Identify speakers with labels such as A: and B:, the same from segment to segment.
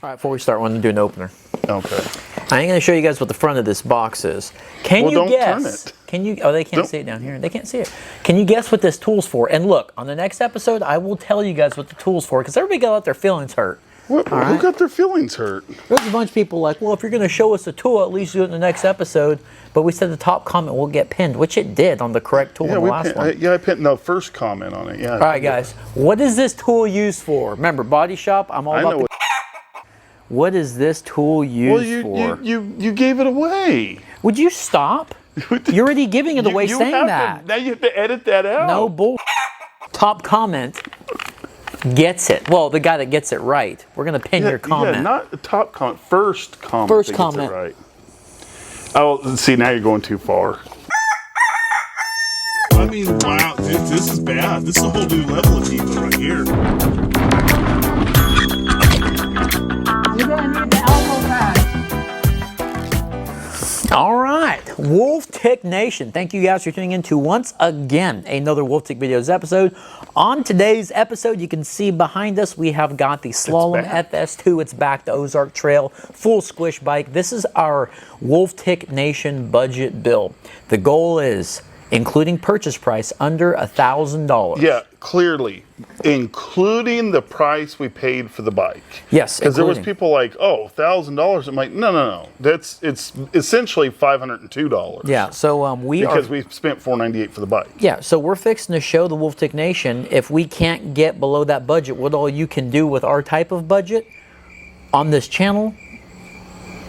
A: All right, before we start, I want to do an opener.
B: Okay.
A: I ain't going to show you guys what the front of this box is. Can you guess? Turn it. Can you? Oh, they can't see it down here. They can't see it. Can you guess what this tool's for? And look, on the next episode, I will tell you guys what the tool's for, because everybody got their feelings hurt.
B: What, who got their feelings hurt?
A: There's a bunch of people like, well, if you're going to show us a tool, at least do it in the next episode. But we said the top comment will get pinned, which it did on the correct tool in the last one.
B: I pinned the first comment on it. Yeah.
A: All right, guys. What is this tool used for? Remember, body shop. I'm all about. What is this tool used for?
B: You gave it away.
A: Would you stop? You're already giving it away saying that.
B: Now you have to edit that out.
A: No bull. Top comment gets it. Well, the guy that gets it right. We're going to pin your comment.
B: Yeah, not the top comment. First comment.
A: First comment.
B: Gets it right. Oh, see, now you're going too far.
C: I mean, wow, this is bad. This is a whole new level of people right here.
A: You're going to need the elbow pad. All right, Wolf Tick Nation. Thank you guys for tuning in to once again another Wolf Tick Videos episode. On today's episode, you can see behind us we have got the Slalom FS.2. It's back, the Ozark Trail full squish bike. This is our Wolf Tick Nation budget build. The goal is, including purchase price, under $1,000.
B: Yeah, clearly, including the price we paid for the bike.
A: Yes,
B: because there was people like, oh, $1,000. I'm like, no. It's essentially $502.
A: Yeah, so
B: because we spent $498 for the bike.
A: Yeah, so we're fixing to show the Wolf Tick Nation if we can't get below that budget, what all you can do with our type of budget on this channel.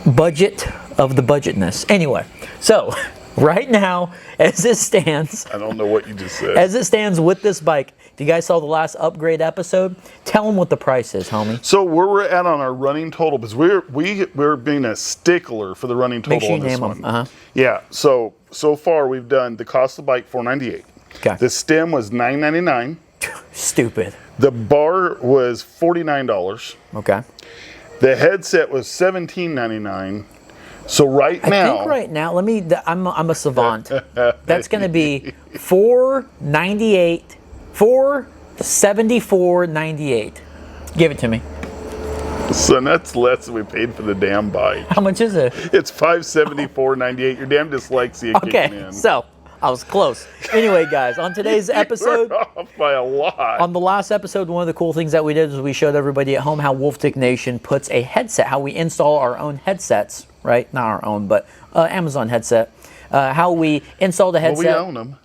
A: Budget of the budgetness. Anyway, so. Right now, as it stands...
B: I don't know what you just said.
A: As it stands with this bike, if you guys saw the last upgrade episode, tell them what the price is, homie.
B: So where we're at on our running total, because we're being a stickler for the running total on this one.
A: Make sure you name them.
B: Yeah, so far we've done the cost of the bike, $498.
A: Okay.
B: The stem was $999.
A: Stupid.
B: The bar was $49.
A: Okay.
B: The headset was $17.99. So right now,
A: I think right now, I'm a savant. That's going to be $498, $474.98. Give it to me.
B: So that's less than we paid for the damn bike.
A: How much is it?
B: It's $574.98. Your damn dyslexia kicking in.
A: So I was close. Anyway, guys, on today's episode,
B: we're off by a lot.
A: On the last episode, one of the cool things that we did was we showed everybody at home how Wolf Tick Nation puts a headset, how we install our own headsets. Right? Not our own, but Amazon headset. How we install the headset.
B: Well, we own them.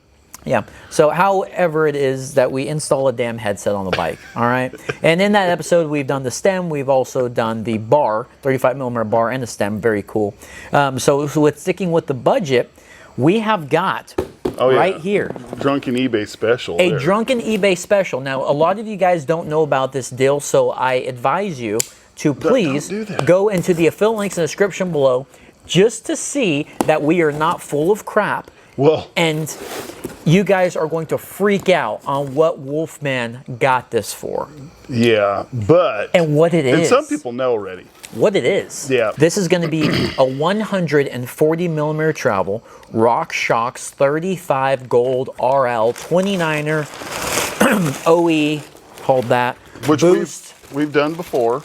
A: Yeah. So however it is that we install a damn headset on the bike. All right. And in that episode, we've done the stem. We've also done the bar, 35mm bar and the stem. Very cool. So with sticking with the budget, we have got right here.
B: Drunken eBay special.
A: A drunken eBay special. Now, a lot of you guys don't know about this deal, so I advise you to please go into the affiliate links in the description below just to see that we are not full of crap.
B: Well,
A: and you guys are going to freak out on what Wolfman got this for.
B: Yeah, but...
A: And what it is.
B: And some people know already.
A: What it is.
B: Yeah.
A: This is going to be a 140mm travel RockShox 35 gold RL 29er OE, hold that.
B: Which
A: boost.
B: We've done before.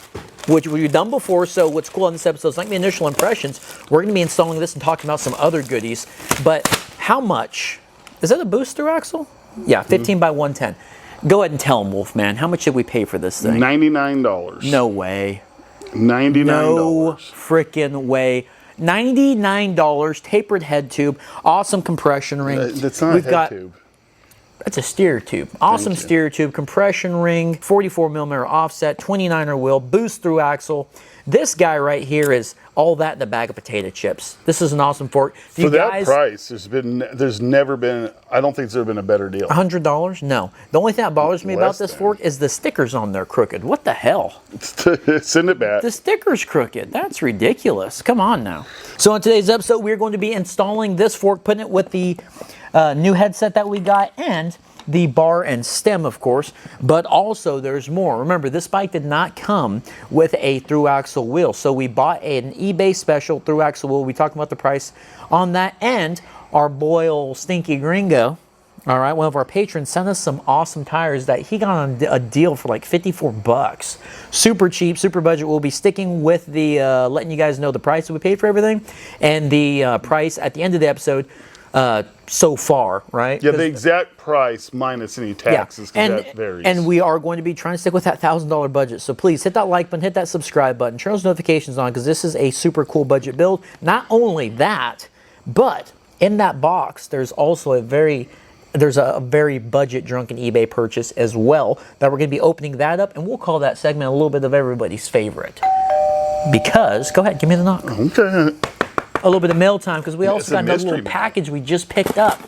A: Which we've done before, so what's cool on this episode is like the initial impressions. We're going to be installing this and talking about some other goodies. But how much? Is that a booster axle? Yeah, 15 by 110. Go ahead and tell them, Wolfman. How much did we pay for this thing?
B: $99.
A: No way.
B: $99.
A: No freaking way. $99, tapered head tube, awesome compression ring.
B: That's not a head tube.
A: That's a steer tube. Awesome steer tube, compression ring, 44mm offset, 29er wheel, boost through axle. This guy right here is all that in a bag of potato chips. This is an awesome fork.
B: For that price, there's never been, I don't think there's ever been a better deal.
A: $100? No. The only thing that bothers me about this fork is the stickers on there crooked. What the hell?
B: Send it back.
A: The sticker's crooked. That's ridiculous. Come on now. So in today's episode, we're going to be installing this fork, putting it with the new headset that we got, and the bar and stem, of course, but also there's more. Remember, this bike did not come with a through axle wheel, so we bought an eBay special through axle wheel. We talked about the price on that, and our boy old Stinky Gringo, All right, one of our patrons sent us some awesome tires that he got on a deal for like 54 bucks. Super cheap, super budget. We'll be sticking with the, letting you guys know the price that we paid for everything and the price at the end of the episode so far, right?
B: Yeah, the exact price minus any taxes, because that varies.
A: And we are going to be trying to stick with that $1,000 budget. So please hit that like button, hit that subscribe button, turn those notifications on, because this is a super cool budget build. Not only that, but in that box, there's also a very budget drunken eBay purchase as well that we're going to be opening that up, and we'll call that segment a little bit of everybody's favorite. Because, go ahead, give me the knock.
B: Okay.
A: A little bit of mail time, because we also got another little package we just picked up.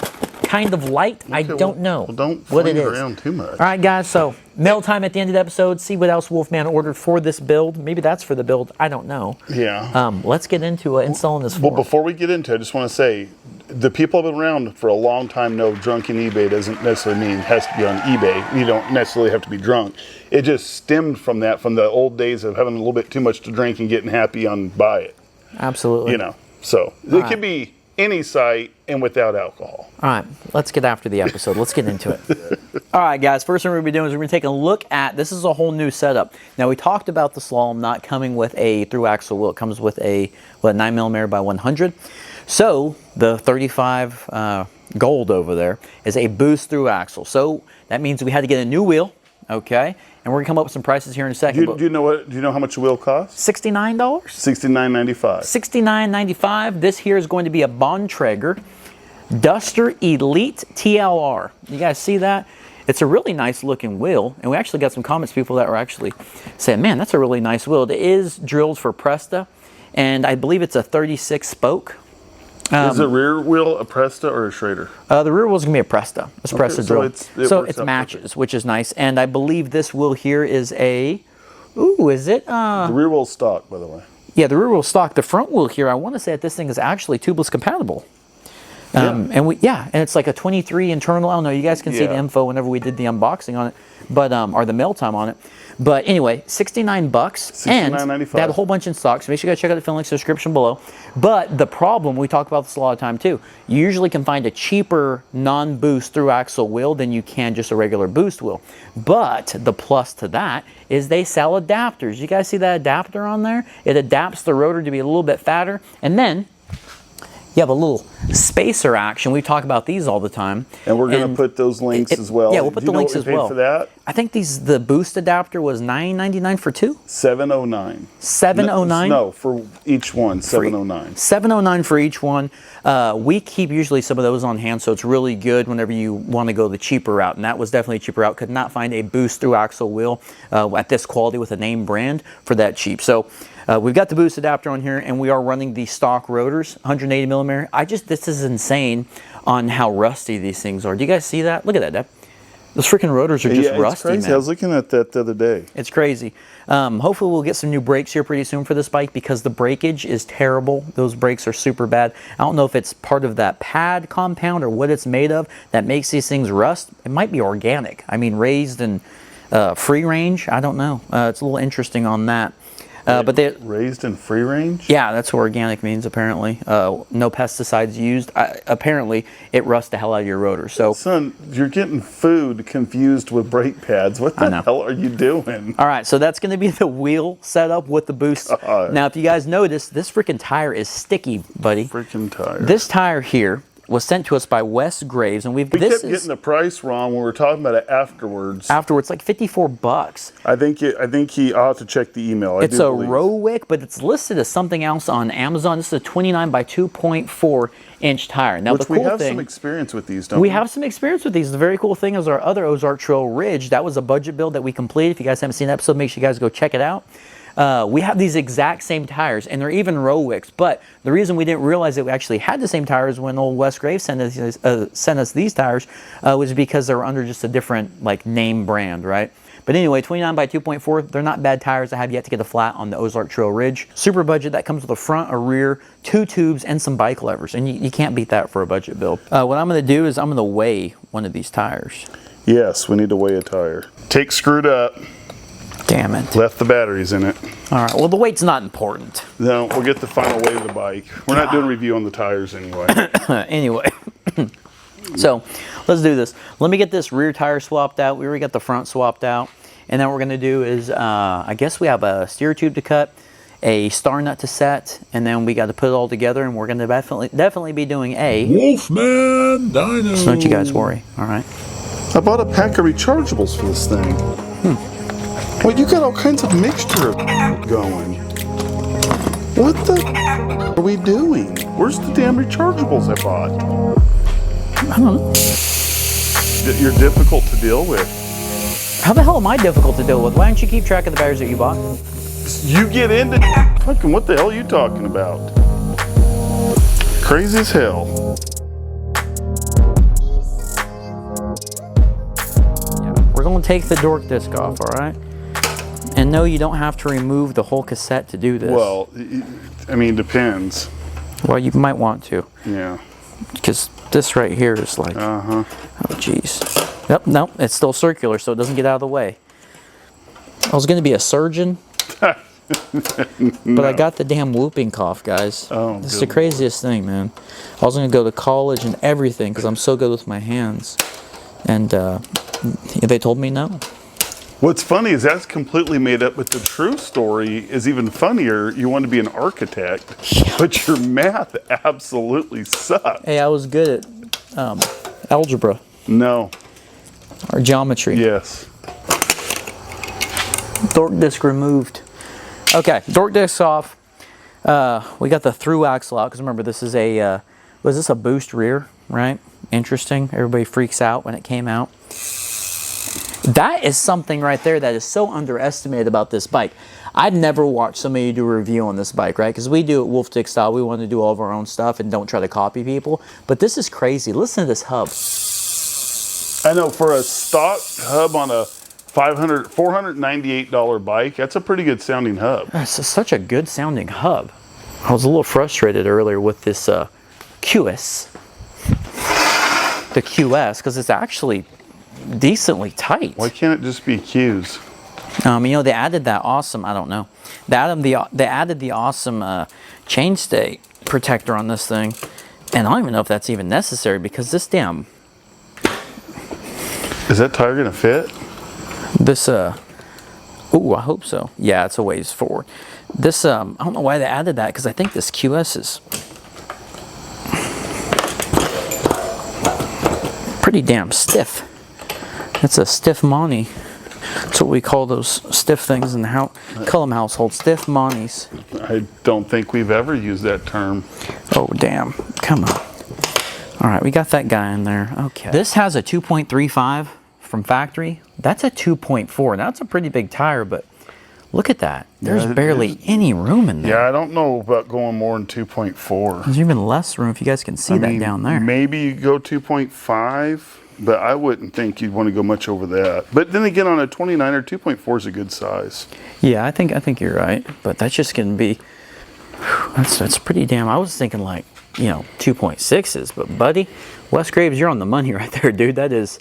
A: Kind of light, okay, I don't know
B: don't
A: what it is.
B: Around too much.
A: All right, guys, so mail time at the end of the episode. See what else Wolfman ordered for this build. Maybe that's for the build. I don't know.
B: Yeah.
A: Let's get into installing this form.
B: Well, before we get into it, I just want to say, the people have been around for a long time know drunken eBay doesn't necessarily mean it has to be on eBay. You don't necessarily have to be drunk. It just stemmed from that, from the old days of having a little bit too much to drink and getting happy on buy it.
A: Absolutely.
B: You know, so it could be any site and without alcohol.
A: All right, let's get after the episode. Let's get into it. All right, guys, first thing we're going to be doing is we're going to take a look at, this is a whole new setup. Now, we talked about the Slalom not coming with a through axle wheel. It comes with a 9mm by 100. So the 35 gold over there is a boost through axle. So that means we had to get a new wheel, okay? And we're going to come up with some prices here in a second.
B: Do you know how much the wheel costs?
A: $69?
B: $69.95.
A: $69.95. This here is going to be a Bontrager Duster Elite TLR. You guys see that? It's a really nice looking wheel, and we actually got some comments, people that were actually saying, man, that's a really nice wheel. It is drilled for Presta, and I believe it's a 36 spoke.
B: Is the rear wheel a Presta or a Schrader?
A: The rear wheel is going to be a Presta. It's a Presta drill.
B: So
A: it matches, perfect, which is nice. And I believe this wheel here is a, ooh, is it?
B: The rear wheel's stock, by the way.
A: Yeah, the rear wheel's stock. The front wheel here, I want to say that this thing is actually tubeless compatible. And it's like a 23 internal. I don't know, you guys can see the info whenever we did the unboxing on it, but or the mail time on it. But anyway, 69 bucks, $69.95. They had a whole bunch in stock, so make sure you guys check out the film links in the description below. But the problem, we talk about this a lot of time too, you usually can find a cheaper non-boost through axle wheel than you can just a regular boost wheel. But the plus to that is they sell adapters. You guys see that adapter on there? It adapts the rotor to be a little bit fatter, and then you have a little spacer action. We talk about these all the time.
B: And we're going to put those links as well.
A: Yeah, we'll put the links as well.
B: For that?
A: I think the boost adapter was $9.99 for two?
B: $7.09.
A: $7.09?
B: No, for each one, $7.09.
A: $7.09 for each one. We keep usually some of those on hand, so it's really good whenever you want to go the cheaper route. And that was definitely a cheaper route. Could not find a boost through axle wheel at this quality with a name brand for that cheap. So we've got the boost adapter on here, and we are running the stock rotors, 180 millimeter. This is insane on how rusty these things are. Do you guys see that? Look at that, Deb. Those freaking rotors are just rusty,
B: crazy.
A: Man.
B: I was looking at that the other day.
A: It's crazy. Hopefully we'll get some new brakes here pretty soon for this bike, because the breakage is terrible. Those brakes are super bad. I don't know if it's part of that pad compound or what it's made of that makes these things rust. It might be organic. I mean, raised and free range. I don't know. It's a little interesting on that. But they
B: raised in free range?
A: Yeah, that's what organic means, apparently. No pesticides used. Apparently, it rusts the hell out of your rotor. So,
B: son, you're getting food confused with brake pads. What the hell are you doing?
A: All right, so that's going to be the wheel setup with the boost. Now, if you guys notice, this freaking tire is sticky, buddy.
B: Freaking tire.
A: This tire here was sent to us by Wes Graves, and we
B: kept getting the price wrong when we were talking about it afterwards.
A: Like 54 bucks.
B: I think I'll have to check the email.
A: It's a Rowick, but it's listed as something else on Amazon. This is a 29 by 2.4 inch tire. Now,
B: we have some experience with these, don't we?
A: We have some experience with these. The very cool thing is our other Ozark Trail Ridge. That was a budget build that we completed. If you guys haven't seen that episode, make sure you guys go check it out. We have these exact same tires, and they're even Rowicks, but the reason we didn't realize that we actually had the same tires when old Wes Graves sent us these tires was because they were under just a different name brand, right? But anyway, 29 by 2.4, they're not bad tires. I have yet to get a flat on the Ozark Trail Ridge. Super budget, that comes with a front, a rear, 2 tubes, and some bike levers, and you can't beat that for a budget build. What I'm going to do is I'm going to weigh one of these tires.
B: Yes, we need to weigh a tire. Take screwed up.
A: Damn it.
B: Left the batteries in it.
A: All right, well, the weight's not important.
B: No, we'll get the final weight of the bike. We're not doing a review on the tires anyway.
A: Anyway. So let's do this. Let me get this rear tire swapped out. We already got the front swapped out. And then what we're going to do is, I guess we have a steer tube to cut, a star nut to set, and then we got to put it all together, and we're going to definitely be doing a
C: Wolfman Dino.
A: So don't you guys worry, all right?
B: I bought a pack of rechargeables for this thing. Well, you got all kinds of mixture going. What the are we doing? Where's the damn rechargeables I bought?
A: I don't know.
B: You're difficult to deal with.
A: How the hell am I difficult to deal with? Why don't you keep track of the batteries that you bought?
B: You get into fucking what the hell are you talking about? Crazy as hell.
A: Yeah. We're going to take the dork disc off, all right? And no, you don't have to remove the whole cassette to do this.
B: Well, I mean, depends.
A: Well, you might want to.
B: Yeah.
A: Because this right here is like, oh geez. Yep, no, it's still circular, so it doesn't get out of the way. I was going to be a surgeon, but I got the damn whooping cough, guys.
B: Oh,
A: this is the craziest thing, man. I was going to go to college and everything because I'm so good with my hands. And they told me no.
B: What's funny is that's completely made up, but the true story is even funnier. You want to be an architect, but your math absolutely sucked.
A: Hey, I was good at algebra.
B: No.
A: Or geometry.
B: Yes.
A: Torque disc removed. Okay, torque disc off. We got the through axle out because remember this is a was this a boost rear, right? Interesting. Everybody freaks out when it came out. That is something right there that is so underestimated about this bike. I'd never watched somebody do a review on this bike, right? Because we do it wolf tick style. We want to do all of our own stuff and don't try to copy people. But this is crazy. Listen to this hub.
B: I know for a stock hub on a $498 bike, that's a pretty good sounding hub.
A: It's such a good sounding hub. I was a little frustrated earlier with this QS. The QS, because it's actually decently tight.
B: Why can't it just be Qs?
A: You know, they added that awesome, I don't know. They added the awesome chainstay protector on this thing. And I don't even know if that's even necessary because this damn...
B: Is that tire gonna fit?
A: This, ooh, I hope so. Yeah, it's a ways forward. This, I don't know why they added that because I think this QS is pretty damn stiff. It's a stiff Monty. That's what we call those stiff things in the Cullum household, stiff Monties.
B: I don't think we've ever used that term.
A: Oh, damn. Come on. All right, we got that guy in there. Okay. This has a 2.35 from factory. That's a 2.4. Now, it's a pretty big tire, but look at that. There's barely any room in there.
B: Yeah, I don't know about going more than 2.4.
A: There's even less room if you guys can see that down there.
B: Maybe you go 2.5, but I wouldn't think you'd want to go much over that. But then again, on a 29er, 2.4 is a good size.
A: Yeah, I think you're right. But that's just going to be, that's pretty damn, I was thinking like, you know, 2.6s. But buddy, Wes Graves, you're on the money right there, dude. That is,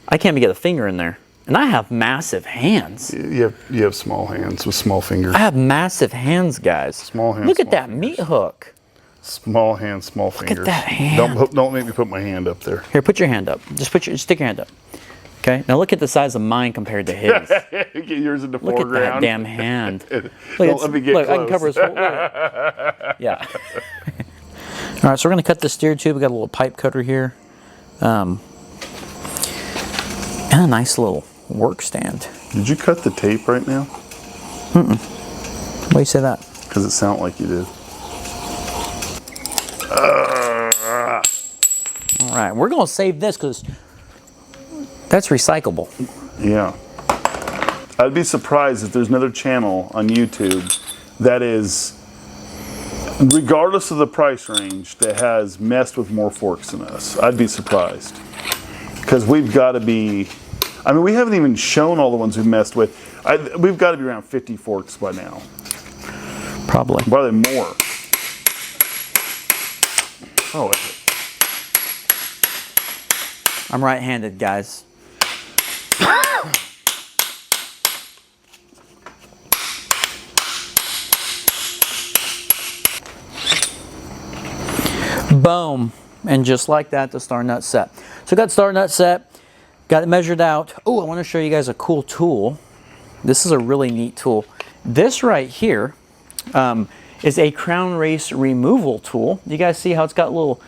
A: I can't even get a finger in there. And I have massive hands.
B: You have small hands with small fingers.
A: I have massive hands, guys.
B: Small hands.
A: Look at that meat hook.
B: Small hands, small fingers.
A: Look at that hand.
B: Don't make me put my hand up there.
A: Here, put your hand up. Just stick your hand up. Okay. Now look at the size of mine compared to his.
B: Get yours in the
A: look
B: foreground.
A: At that damn hand.
B: Look, let me get close.
A: I can cover his whole. Yeah. All right, so we're gonna cut the steer tube. We got a little pipe cutter here, and a nice little work stand.
B: Did you cut the tape right now?
A: Why do you say that?
B: Because it sounded like you did.
A: All right, we're gonna save this because that's recyclable.
B: Yeah. I'd be surprised if there's another channel on YouTube that is, regardless of the price range, that has messed with more forks than us. I'd be surprised. Because we've got to be, I mean, we haven't even shown all the ones we've messed with. We've got to be around 50 forks by now.
A: Probably.
B: More. Oh,
A: I'm right-handed, guys. Boom. And just like that, the star nut set. So got the star nut set, got it measured out. Oh, I want to show you guys a cool tool. This is a really neat tool. This right here is a Crownrace removal tool. You guys see how it's got little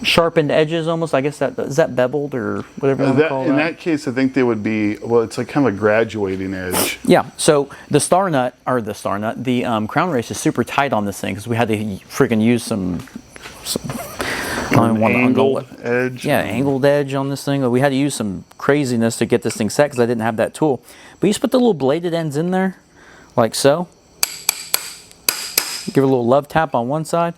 A: sharpened edges almost? I guess is that beveled or whatever you want to call that?
B: In that case, I think they would be, well, it's like kind of a graduating edge.
A: Yeah, so the Crownrace is super tight on this thing because we had to freaking use some
B: angled edge.
A: Yeah, angled edge on this thing. We had to use some craziness to get this thing set because I didn't have that tool. But you just put the little bladed ends in there, like so. Give it a little love tap on one side.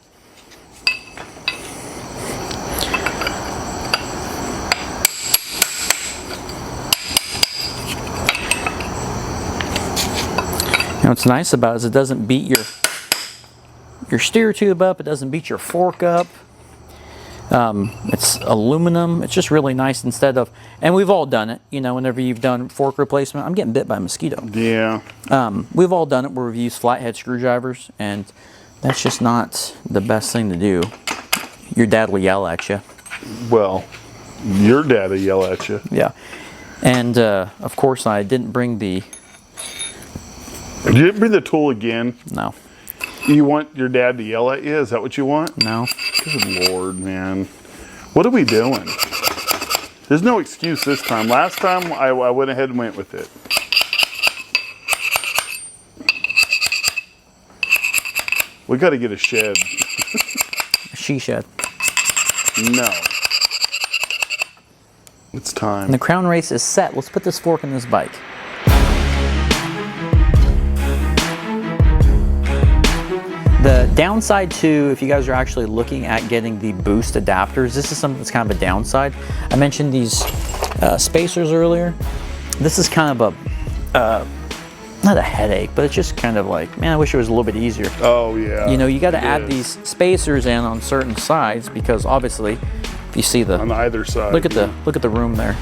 A: And what's nice about it is it doesn't beat your steer tube up. It doesn't beat your fork up. It's aluminum. It's just really nice instead of, and we've all done it, you know, whenever you've done fork replacement. I'm getting bit by a mosquito.
B: Yeah.
A: We've all done it where we've used flathead screwdrivers, and that's just not the best thing to do. Your dad will yell at you.
B: Well, your dad will yell at you.
A: Yeah. And of course, I didn't bring the...
B: You didn't bring the tool again?
A: No.
B: You want your dad to yell at you? Is that what you want?
A: No.
B: Good Lord, man. What are we doing? There's no excuse this time. Last time, I went ahead and went with it. We got to get a shed.
A: A she shed.
B: No. It's time.
A: And the Crownrace is set. Let's put this fork in this bike. The downside too, if you guys are actually looking at getting the boost adapters, this is something that's kind of a downside. I mentioned these spacers earlier. This is kind of a, not a headache, but it's just kind of like, man, I wish it was a little bit easier.
B: Oh yeah.
A: You know, you got to add these spacers in on certain sides because obviously, if you see the
B: on either side.
A: Look at the room there.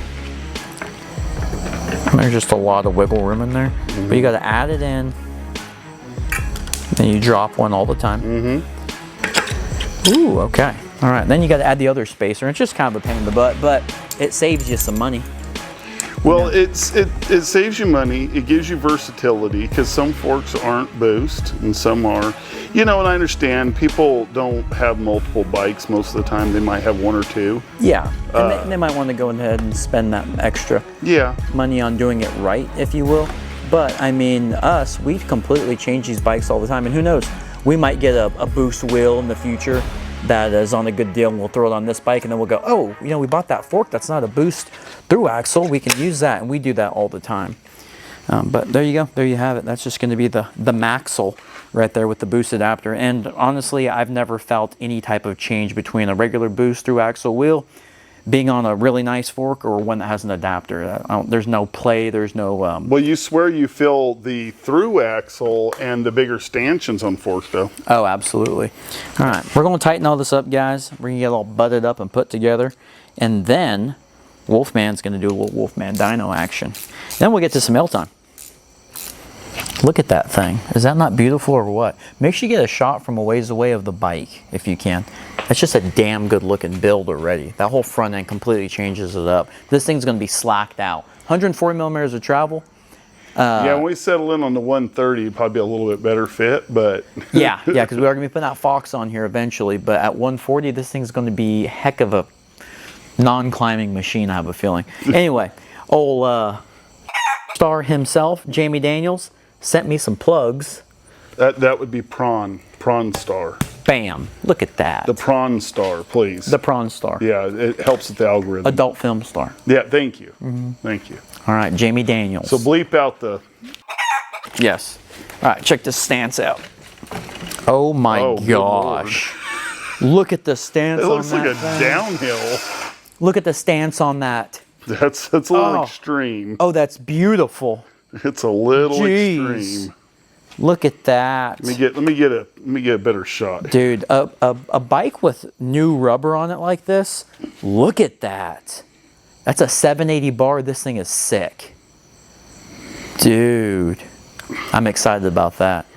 A: There's just a lot of wiggle room in there, but you got to add it in. Then you drop one all the time. Ooh, okay. All right, then you got to add the other spacer. It's just kind of a pain in the butt, but it saves you some money.
B: Well, it saves you money. It gives you versatility because some forks aren't boost and some are. You know, and I understand people don't have multiple bikes most of the time. They might have one or two.
A: Yeah, and they might want to go ahead and spend that extra money on doing it right, if you will. But I mean, we completely change these bikes all the time, and who knows, we might get a boost wheel in the future that is on a good deal, and we'll throw it on this bike, and then we'll go, oh, you know, we bought that fork, that's not a boost through axle, we can use that, and we do that all the time. But there you go, there you have it. That's just going to be the Maxle right there with the boost adapter. And honestly, I've never felt any type of change between a regular boost through axle wheel being on a really nice fork or one that has an adapter. There's no play, there's no...
B: Well, you swear you feel the through axle and the bigger stanchions on forks, though.
A: Oh, absolutely. All right, we're going to tighten all this up, guys. We're going to get it all butted up and put together. And then Wolfman's going to do a little Wolfman dyno action. Then we'll get to some Mailtime. Look at that thing. Is that not beautiful or what? Make sure you get a shot from a ways away of the bike if you can. That's just a damn good looking build already. That whole front end completely changes it up. This thing's going to be slacked out. 140 millimeters of travel.
B: Yeah, when we settle in on the 130, probably be a little bit better fit, but...
A: yeah, because we are going to be putting that Fox on here eventually, but at 140, this thing's going to be a heck of a non-climbing machine, I have a feeling. Anyway, old star himself, Jamie Daniels, sent me some plugs.
B: That would be Prawn Star.
A: Bam, look at that.
B: The Prawn Star, please.
A: The Prawn Star.
B: Yeah, it helps with the algorithm.
A: Adult Film Star.
B: Yeah, thank you. Thank you.
A: All right, Jamie Daniels.
B: So bleep out the...
A: Yes. All right, check this stance out. Oh my gosh. Look at the stance on that.
B: It looks like a downhill.
A: Look at the stance on that.
B: That's a little extreme.
A: Oh, that's beautiful.
B: It's a little extreme.
A: Look at that.
B: Let me get a better shot.
A: Dude, a bike with new rubber on it like this. Look at that. That's a 780 bar. This thing is sick. Dude, I'm excited about that.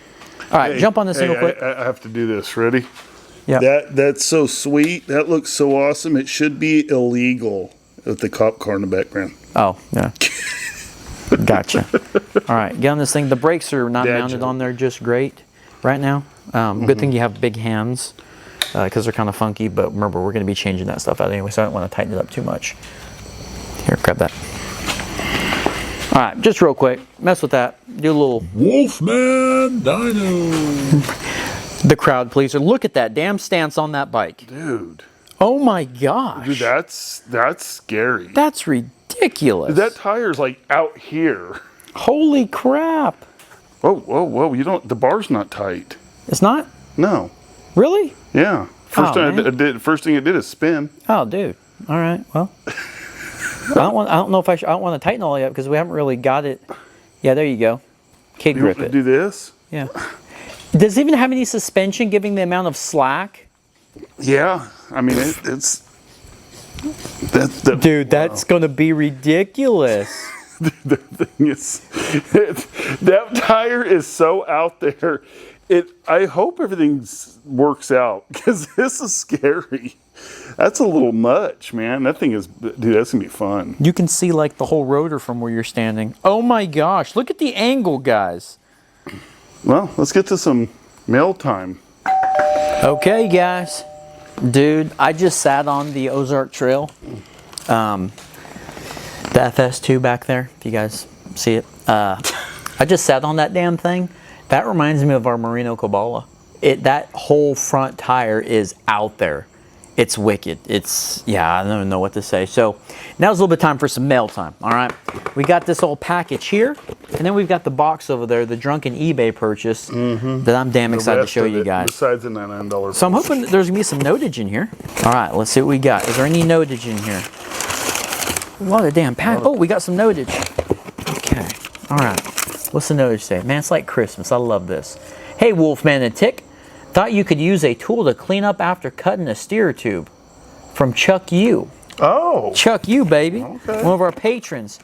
A: All right, jump on this thing real quick.
B: I have to do this. Ready?
A: Yeah.
B: That's so sweet. That looks so awesome. It should be illegal with the cop car in the background.
A: Oh, yeah. Gotcha. All right, get on this thing. The brakes are not
B: Dad
A: mounted
B: joke.
A: on there just great right now. Good thing you have big hands because they're kind of funky, but remember, we're going to be changing that stuff out anyway, so I don't want to tighten it up too much. Here, grab that. All right, just real quick, mess with that. Do a little
C: Wolfman Dino.
A: the crowd pleaser. Look at that damn stance on that bike.
B: Dude.
A: Oh my gosh.
B: Dude, that's scary.
A: That's ridiculous.
B: That tire's like out here.
A: Holy crap.
B: Whoa, whoa, whoa. You don't, the bar's not tight.
A: It's not?
B: No.
A: Really?
B: Yeah. First
A: man.
B: first thing it did is spin.
A: Oh, dude. All right. Well, I don't know if I don't want to tighten all the way up because we haven't really got it. Yeah, there you go. Kid
B: You
A: grip
B: want
A: it.
B: to do this?
A: Yeah. Does it even have any suspension giving the amount of slack?
B: Yeah. I mean, it's...
A: Dude, that's going to be ridiculous.
B: The thing is, that tire is so out there. I hope everything works out because this is scary. That's a little much, man. That thing is, dude, that's gonna be fun.
A: You can see like the whole rotor from where you're standing. Oh my gosh, look at the angle, guys.
B: Well, let's get to some mail time.
A: Okay, guys. Dude, I just sat on the Ozark Trail. The FS.2 back there, if you guys see it. I just sat on that damn thing. That reminds me of our Merino Cabala. That whole front tire is out there. It's wicked. Yeah, I don't even know what to say. So now's a little bit of time for some mail time, all right? We got this whole package here, and then we've got the box over there, the drunken eBay purchase that I'm damn excited to show you guys.
B: Besides the $99.
A: So I'm hoping that there's gonna be some notage in here. All right, let's see what we got. Is there any notage in here? A lot of damn pack. Oh, we got some notage. Okay, all right. What's the notage say? Man, it's like Christmas. I love this. Hey, Wolfman and Tick. Thought you could use a tool to clean up after cutting a steer tube. From Chuck U.
B: Oh.
A: Chuck U, baby.
B: Okay.
A: One of our patrons.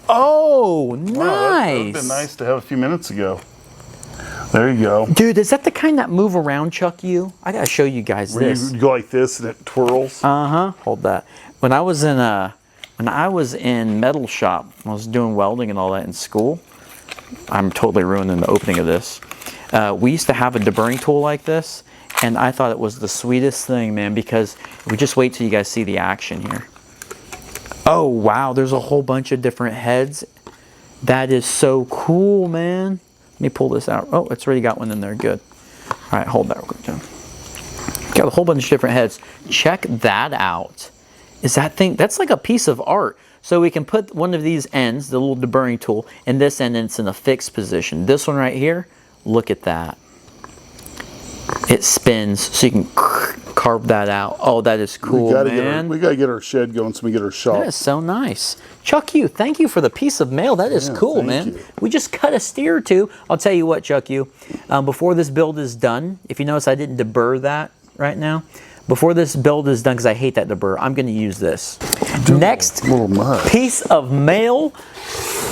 A: Oh, nice.
B: Wow, that would have been nice to have a few minutes ago. There you go.
A: Dude, is that the kind that move around, Chuck U? I gotta show you guys
B: Where
A: this.
B: you go like this and it twirls.
A: Hold that. When I was in metal shop, I was doing welding and all that in school. I'm totally ruining the opening of this. We used to have a deburring tool like this, and I thought it was the sweetest thing, man, because we just wait till you guys see the action here. Oh, wow, there's a whole bunch of different heads. That is so cool, man. Let me pull this out. Oh, it's already got one in there. Good. All right, hold that real quick, John. Got a whole bunch of different heads. Check that out. Is that thing, that's like a piece of art. So we can put one of these ends, the little deburring tool, in this end, and it's in a fixed position. This one right here, look at that. It spins, so you can carve that out. Oh, that is cool, man.
B: We gotta get our shed going so we get our shop.
A: That is so nice. Chuck U, thank you for the piece of mail. That is cool, man.
B: you.
A: We just cut a steer or two. I'll tell you what, Chuck U, before this build is done, if you notice I didn't deburr that right now, before this build is done, because I hate that deburr, I'm going to use this. Next
B: little mud.
A: piece of mail,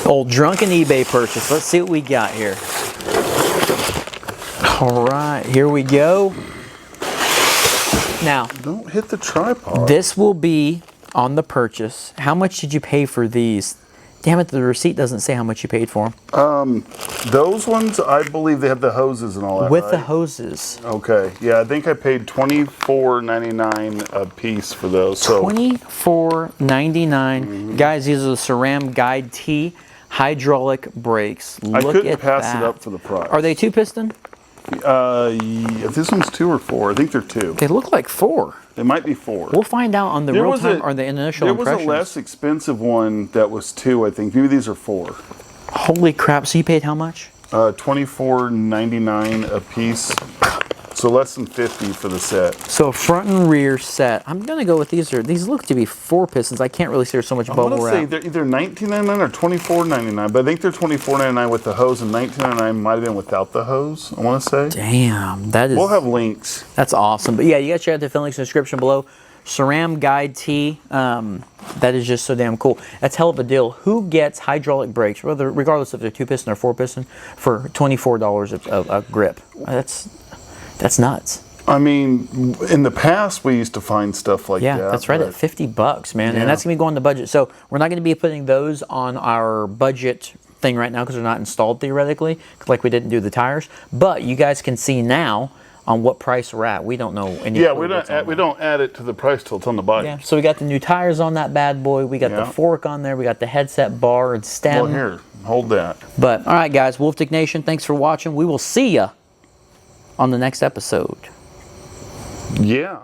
A: old drunken eBay purchase. Let's see what we got here. All right, here we go. Now,
B: Don't hit the tripod.
A: this will be on the purchase. How much did you pay for these? Damn it, the receipt doesn't say how much you paid for them.
B: Those ones, I believe they have the hoses and all that,
A: With
B: right?
A: the hoses.
B: Okay, yeah, I think I paid $24.99 a piece for those. So
A: $24.99. Guys, these are the Sram Guide T hydraulic brakes.
B: I
A: Look
B: couldn't
A: at
B: pass
A: that.
B: it up for the price.
A: Are they 2-piston?
B: Yeah, this one's 2 or 4. I think they're 2.
A: They look like 4.
B: They might be 4.
A: We'll find out on the
B: There
A: real
B: was
A: time
B: a-
A: or the initial
B: There was
A: impressions.
B: a less expensive one that was 2, I think. Maybe these are 4.
A: Holy crap! So you paid how much?
B: $24.99 a piece. So less than 50 for the set.
A: So a front and rear set. I'm gonna go with these. These look to be 4 pistons. I can't really see there's so much
B: I
A: bubble
B: want to say
A: wrap.
B: they're either $19.99 or $24.99, but I think they're $24.99 with the hose, and $19.99 might have been without the hose, I want to say.
A: Damn, that is.
B: We'll have links.
A: That's awesome. But yeah, you guys check out the film links in the description below. Sram Guide T. That is just so damn cool. That's hell of a deal. Who gets hydraulic brakes, regardless if they're 2-piston or 4-piston, for $24 a grip? That's nuts.
B: I mean, in the past we used to find stuff like
A: Yeah,
B: that.
A: that's right, at $50, man. And that's going to be going to budget. So we're not going to be putting those on our budget thing right now because they're not installed theoretically, like we didn't do the tires. But you guys can see now on what price we're at. We don't know any.
B: Yeah, we don't add it to the price till it's on the bike.
A: Yeah, so we got the new tires on that bad boy. We got the fork on there. We got the headset bar and stem.
B: Well, here, hold that.
A: But all right, guys, Wolf Tick Nation, thanks for watching. We will see ya on the next episode.
B: Yeah.